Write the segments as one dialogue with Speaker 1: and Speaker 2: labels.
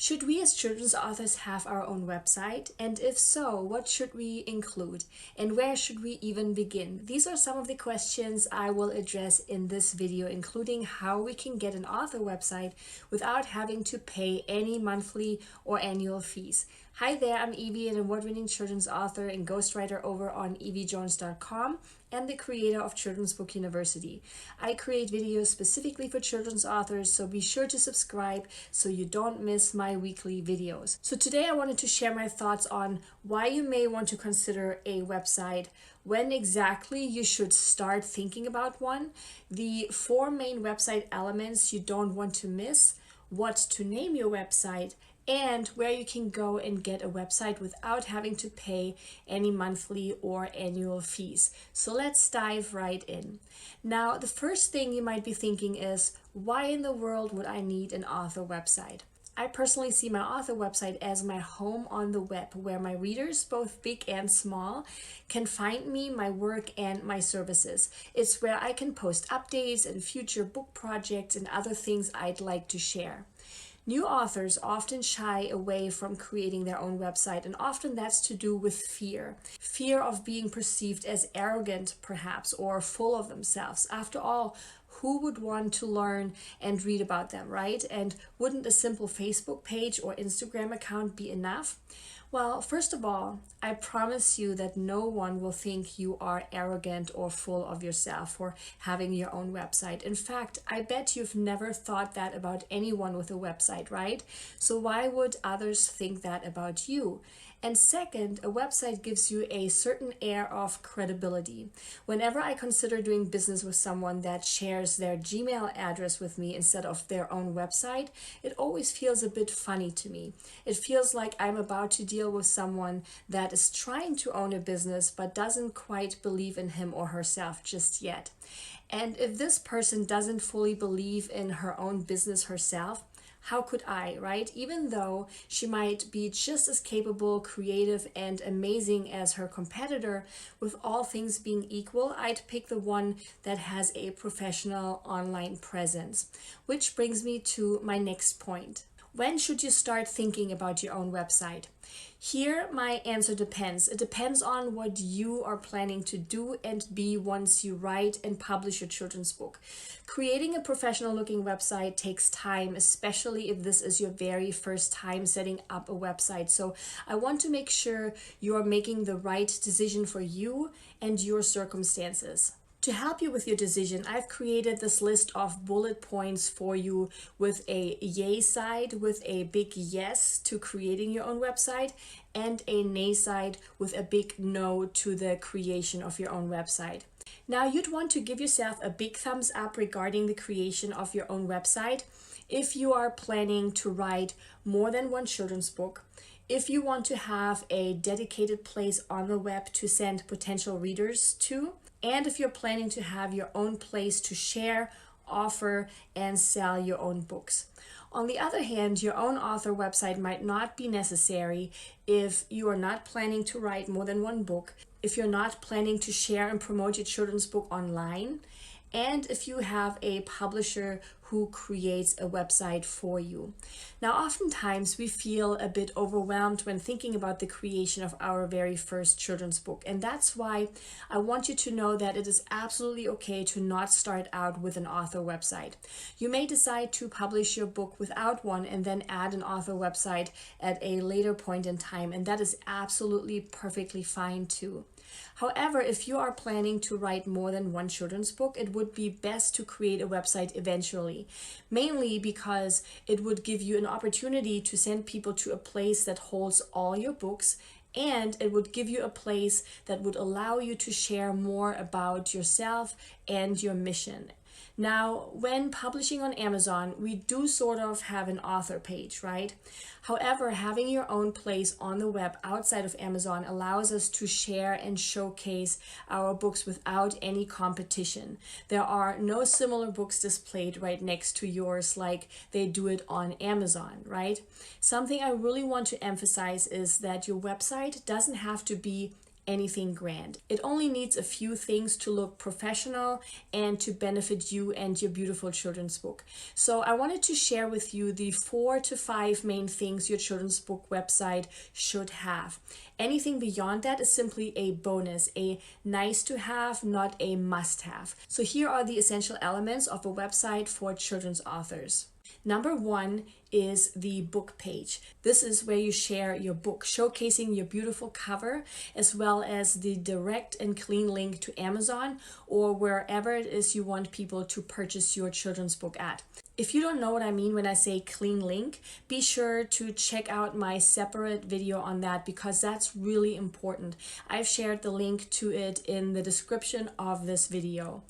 Speaker 1: Should we as children's authors have our own website? And if so, what should we include? And where should we even begin? These are some of the questions I will address in this video, including how we can get an author website without having to pay any monthly or annual fees. Hi there, I'm Eevi, an award-winning children's author and ghostwriter over on eevijones.com and the creator of Children's Book University. I create videos specifically for children's authors, so be sure to subscribe so you don't miss my weekly videos. So today I wanted to share my thoughts on why you may want to consider a website, when exactly you should start thinking about one, the 4 main website elements you don't want to miss, what to name your website, and where you can go and get a website without having to pay any monthly or annual fees. So let's dive right in. Now, the first thing you might be thinking is, why in the world would I need an author website? I personally see my author website as my home on the web, where my readers, both big and small, can find me, my work, and my services. It's where I can post updates and future book projects and other things I'd like to share. New authors often shy away from creating their own website, and often that's to do with fear. Fear of being perceived as arrogant, perhaps, or full of themselves. After all, who would want to learn and read about them, right? And wouldn't a simple Facebook page or Instagram account be enough? Well, first of all, I promise you that no one will think you are arrogant or full of yourself for having your own website. In fact, I bet you've never thought that about anyone with a website, right? So why would others think that about you? And second, a website gives you a certain air of credibility. Whenever I consider doing business with someone that shares their Gmail address with me instead of their own website, it always feels a bit funny to me. It feels like I'm about to deal with someone that is trying to own a business but doesn't quite believe in him or herself just yet. And if this person doesn't fully believe in her own business herself, how could I, right? Even though she might be just as capable, creative, and amazing as her competitor, with all things being equal, I'd pick the one that has a professional online presence. Which brings me to my next point. When should you start thinking about your own website? Here, my answer depends. It depends on what you are planning to do and be once you write and publish your children's book. Creating a professional looking website takes time, especially if this is your very first time setting up a website. So I want to make sure you are making the right decision for you and your circumstances. To help you with your decision, I've created this list of bullet points for you with a yay side with a big yes to creating your own website and a nay side with a big no to the creation of your own website. Now, you'd want to give yourself a big thumbs up regarding the creation of your own website if you are planning to write more than one children's book, if you want to have a dedicated place on the web to send potential readers to, and if you're planning to have your own place to share, offer, and sell your own books. On the other hand, your own author website might not be necessary if you are not planning to write more than one book, if you're not planning to share and promote your children's book online, and if you have a publisher who creates a website for you. Now, oftentimes we feel a bit overwhelmed when thinking about the creation of our very first children's book. And that's why I want you to know that it is absolutely okay to not start out with an author website. You may decide to publish your book without one and then add an author website at a later point in time, and that is absolutely perfectly fine too. However, if you are planning to write more than one children's book, it would be best to create a website eventually, mainly because it would give you an opportunity to send people to a place that holds all your books, and it would give you a place that would allow you to share more about yourself and your mission. Now, when publishing on Amazon, we do sort of have an author page, right? However, having your own place on the web outside of Amazon allows us to share and showcase our books without any competition. There are no similar books displayed right next to yours like they do it on Amazon, right? Something I really want to emphasize is that your website doesn't have to be anything grand. It only needs a few things to look professional and to benefit you and your beautiful children's book. So I wanted to share with you the 4 to 5 main things your children's book website should have. Anything beyond that is simply a bonus, a nice to have, not a must have. So here are the essential elements of a website for children's authors. Number 1 is the book page. This is where you share your book, showcasing your beautiful cover, as well as the direct and clean link to Amazon or wherever it is you want people to purchase your children's book at. If you don't know what I mean when I say clean link, be sure to check out my separate video on that because that's really important. I've shared the link to it in the description of this video.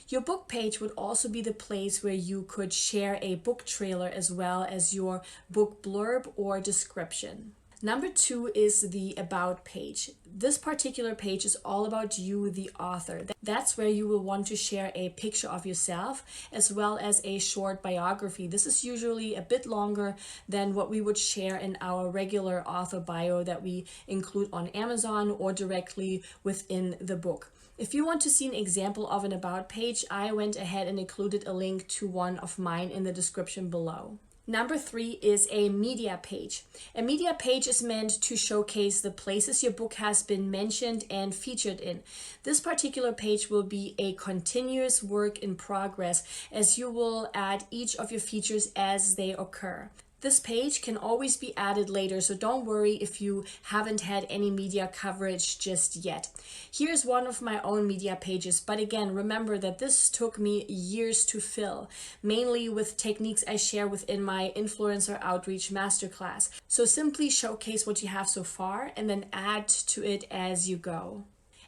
Speaker 1: Your book page would also be the place where you could share a book trailer as well as your book blurb or description. Number 2 is the About page. This particular page is all about you, the author. That's where you will want to share a picture of yourself as well as a short biography. This is usually a bit longer than what we would share in our regular author bio that we include on Amazon or directly within the book. If you want to see an example of an About page, I went ahead and included a link to one of mine in the description below. Number 3 is a media page. A media page is meant to showcase the places your book has been mentioned and featured in. This particular page will be a continuous work in progress as you will add each of your features as they occur. This page can always be added later, so don't worry if you haven't had any media coverage just yet. Here's one of my own media pages, but again, remember that this took me years to fill, mainly with techniques I share within my Influencer Outreach Masterclass. So simply showcase what you have so far and then add to it as you go.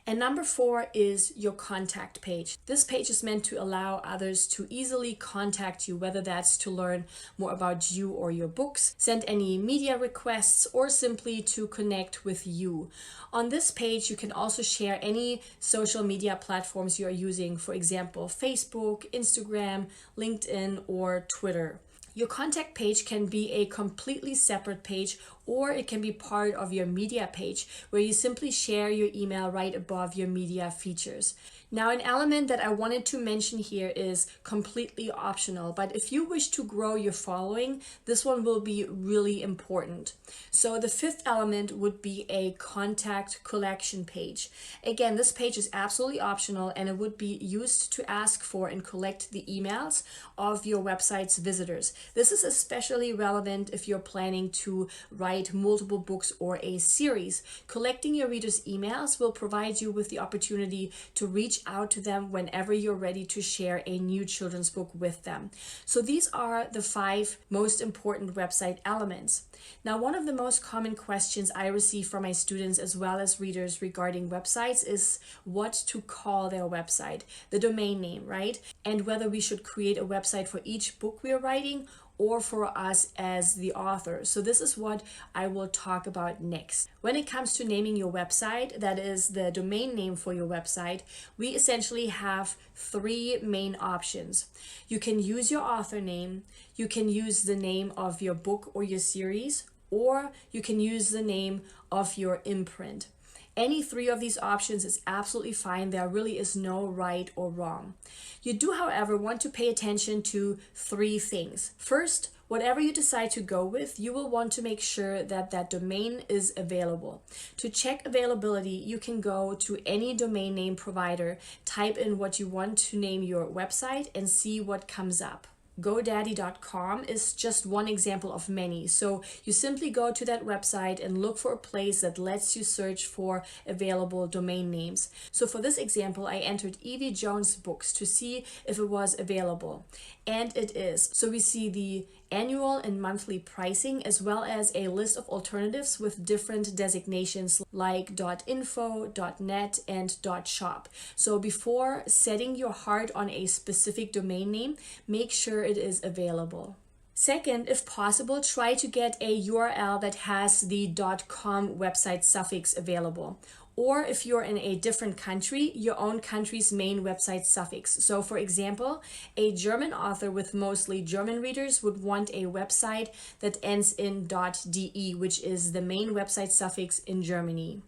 Speaker 1: And number 4 is your contact page. This page is meant to allow others to easily contact you, whether that's to learn more about you or your books, send any media requests, or simply to connect with you. On this page, you can also share any social media platforms you are using, for example, Facebook, Instagram, LinkedIn, or Twitter. Your contact page can be a completely separate page, or it can be part of your media page where you simply share your email right above your media features. Now, an element that I wanted to mention here is completely optional, but if you wish to grow your following, this one will be really important. So the 5th element would be a contact collection page. Again, this page is absolutely optional and it would be used to ask for and collect the emails of your website's visitors. This is especially relevant if you're planning to write multiple books or a series. Collecting your readers' emails will provide you with the opportunity to reach out to them whenever you're ready to share a new children's book with them. So these are the 5 most important website elements. Now, one of the most common questions I receive from my students as well as readers regarding websites is what to call their website, the domain name, right? And whether we should create a website for each book we are writing or for us as the author. So this is what I will talk about next. When it comes to naming your website, that is the domain name for your website, we essentially have 3 main options. You can use your author name, you can use the name of your book or your series, or you can use the name of your imprint. Any 3 of these options is absolutely fine. There really is no right or wrong. You do, however, want to pay attention to 3 things. First, whatever you decide to go with, you will want to make sure that that domain is available. To check availability, you can go to any domain name provider, type in what you want to name your website, and see what comes up. GoDaddy.com is just one example of many. So you simply go to that website and look for a place that lets you search for available domain names. So for this example, I entered Eevi Jones Books to see if it was available. And it is. So we see the annual and monthly pricing as well as a list of alternatives with different designations like .info, .net, and .shop. So before setting your heart on a specific domain name, make sure it is available. Second, if possible, try to get a URL that has the .com website suffix available. Or if you're in a different country, your own country's main website suffix. So for example, a German author with mostly German readers would want a website that ends in .de, which is the main website suffix in Germany.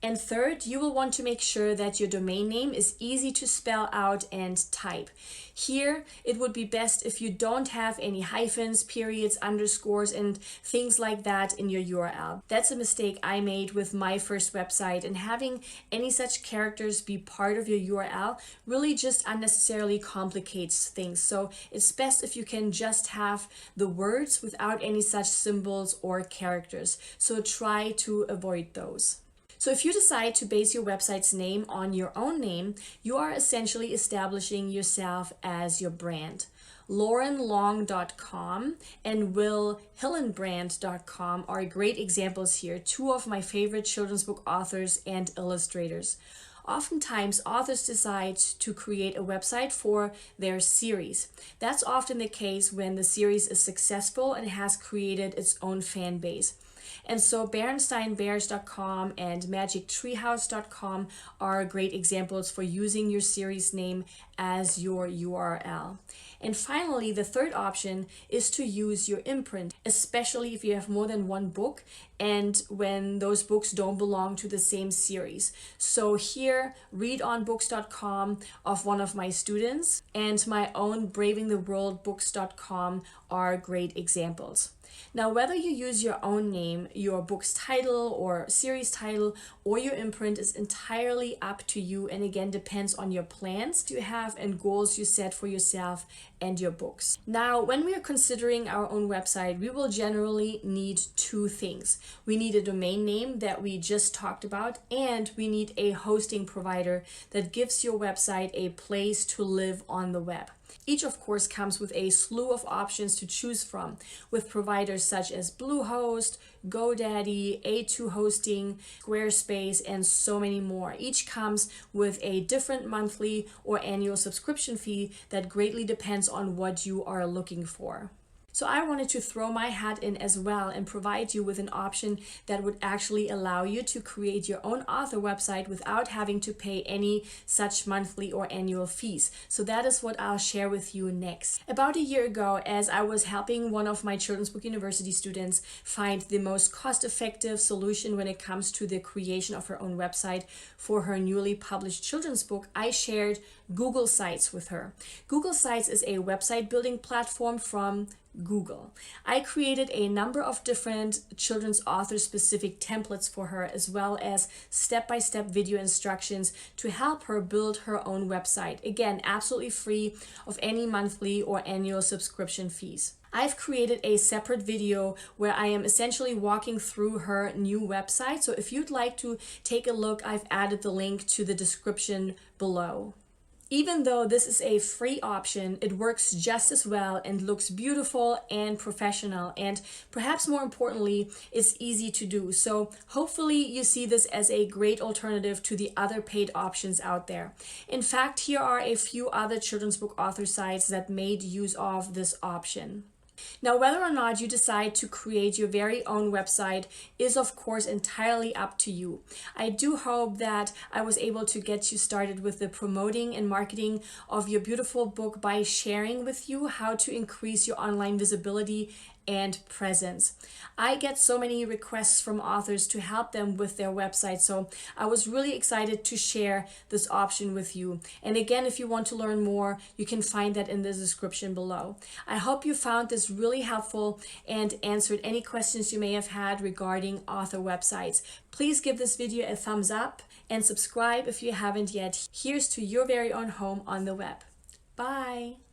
Speaker 1: And third, you will want to make sure that your domain name is easy to spell out and type. Here, it would be best if you don't have any hyphens, periods, underscores, and things like that in your URL. That's a mistake I made with my first website, and having any such characters be part of your URL really just unnecessarily complicates things. So it's best if you can just have the words without any such symbols or characters. So try to avoid those. So if you decide to base your website's name on your own name, you are essentially establishing yourself as your brand. LaurenLong.com and WillHillenbrand.com are great examples here, two of my favorite children's book authors and illustrators. Oftentimes, authors decide to create a website for their series. That's often the case when the series is successful and has created its own fan base. And so BerensteinBears.com and MagicTreehouse.com are great examples for using your series name as your URL. And finally, the third option is to use your imprint, especially if you have more than one book and when those books don't belong to the same series. So here, readonbooks.com of one of my students and my own bravingtheworldbooks.com are great examples. Now, whether you use your own name, your book's title or series title, or your imprint is entirely up to you, and again depends on your plans you have and goals you set for yourself and your books. Now, when we are considering our own website, we will generally need two things. We need a domain name that we just talked about, and we need a hosting provider that gives your website a place to live on the web. Each, of course, comes with a slew of options to choose from, with providers such as Bluehost, GoDaddy, A2 Hosting, Squarespace, and so many more. Each comes with a different monthly or annual subscription fee that greatly depends on what you are looking for. So I wanted to throw my hat in as well and provide you with an option that would actually allow you to create your own author website without having to pay any such monthly or annual fees. So that is what I'll share with you next. About a year ago, as I was helping one of my Children's Book University students find the most cost-effective solution when it comes to the creation of her own website for her newly published children's book, I shared Google Sites with her. Google Sites is a website building platform from Google. I created a number of different children's author specific templates for her, as well as step-by-step video instructions to help her build her own website. Again, absolutely free of any monthly or annual subscription fees. I've created a separate video where I am essentially walking through her new website. So if you'd like to take a look, I've added the link to the description below. Even though this is a free option, it works just as well and looks beautiful and professional, and perhaps more importantly, it's easy to do. So hopefully you see this as a great alternative to the other paid options out there. In fact, here are a few other children's book author sites that made use of this option. Now, whether or not you decide to create your very own website is, of course, entirely up to you. I do hope that I was able to get you started with the promoting and marketing of your beautiful book by sharing with you how to increase your online visibility and presence. I get so many requests from authors to help them with their website, so I was really excited to share this option with you. And again, if you want to learn more, you can find that in the description below. I hope you found this really helpful and answered any questions you may have had regarding author websites. Please give this video a thumbs up and subscribe if you haven't yet. Here's to your very own home on the web. Bye!